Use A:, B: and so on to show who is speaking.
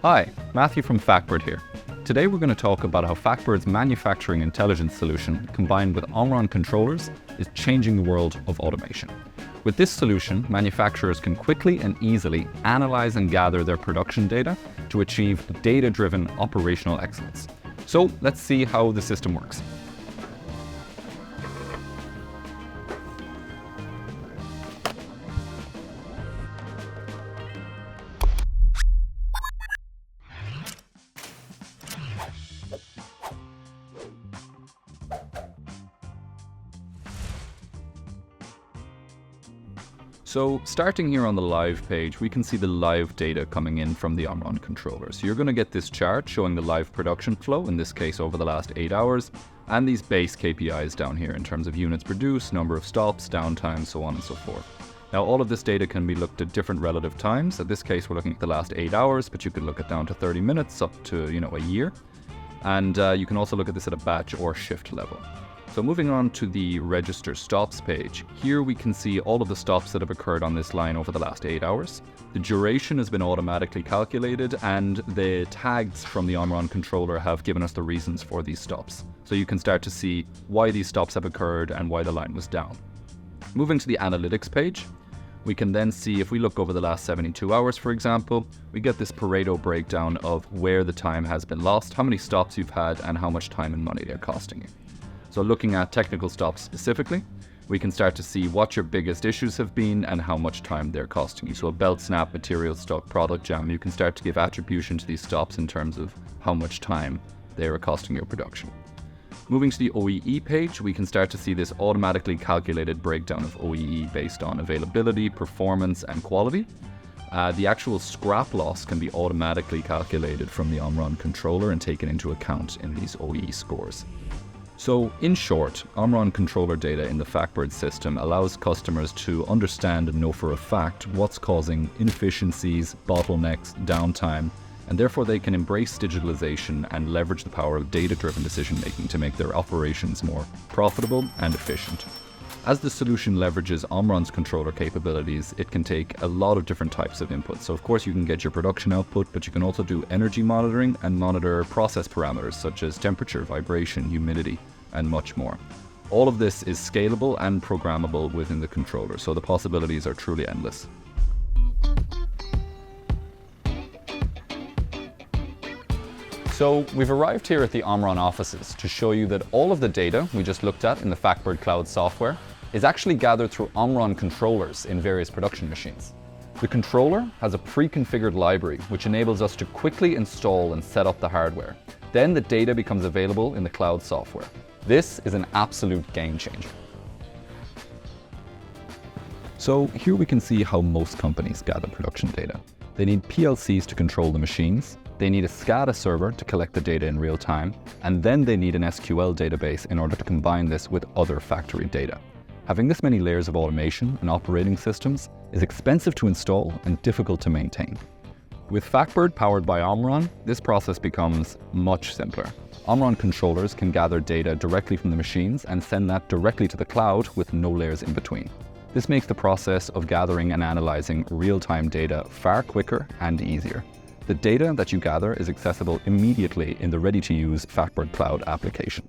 A: Hi, Matthew from Factbird here. Today we're going to talk about how Factbird's manufacturing intelligence solution, combined with Omron controllers, is changing the world of automation. With this solution, manufacturers can quickly and easily analyze and gather their production data to achieve data-driven operational excellence. So let's see how the system works. So starting here on the live page, we can see the live data coming in from the Omron controller. So you're going to get this chart showing the live production flow, in this case over the last 8 hours, and these base KPIs down here in terms of units produced, number of stops, downtime, so on and so forth. Now all of this data can be looked at different relative times. In this case, we're looking at the last 8 hours, but you could look at down to 30 minutes up to, a year. And you can also look at this at a batch or shift level. So moving on to the register stops page, here we can see all of the stops that have occurred on this line over the last 8 hours. The duration has been automatically calculated, and the tags from the Omron controller have given us the reasons for these stops. So you can start to see why these stops have occurred and why the line was down. Moving to the analytics page, we can then see, if we look over the last 72 hours, for example, we get this Pareto breakdown of where the time has been lost, how many stops you've had, and how much time and money they're costing you. So looking at technical stops specifically, we can start to see what your biggest issues have been and how much time they're costing you. So a belt snap, material stuck, product jam, you can start to give attribution to these stops in terms of how much time they are costing your production. Moving to the OEE page, we can start to see this automatically calculated breakdown of OEE based on availability, performance, and quality. The actual scrap loss can be automatically calculated from the Omron controller and taken into account in these OEE scores. So in short, Omron controller data in the Factbird system allows customers to understand and know for a fact what's causing inefficiencies, bottlenecks, downtime, and therefore they can embrace digitalization and leverage the power of data-driven decision-making to make their operations more profitable and efficient. As the solution leverages Omron's controller capabilities, it can take a lot of different types of inputs. So of course you can get your production output, but you can also do energy monitoring and monitor process parameters such as temperature, vibration, humidity, and much more. All of this is scalable and programmable within the controller, so the possibilities are truly endless. So we've arrived here at the Omron offices to show you that all of the data we just looked at in the Factbird Cloud software is actually gathered through Omron controllers in various production machines. The controller has a pre-configured library which enables us to quickly install and set up the hardware. Then the data becomes available in the cloud software. This is an absolute game changer. So here we can see how most companies gather production data. They need PLCs to control the machines, they need a SCADA server to collect the data in real time, and then they need an SQL database in order to combine this with other factory data. Having this many layers of automation and operating systems is expensive to install and difficult to maintain. With Factbird powered by Omron, this process becomes much simpler. Omron controllers can gather data directly from the machines and send that directly to the cloud with no layers in between. This makes the process of gathering and analyzing real-time data far quicker and easier. The data that you gather is accessible immediately in the ready-to-use Factbird Cloud application.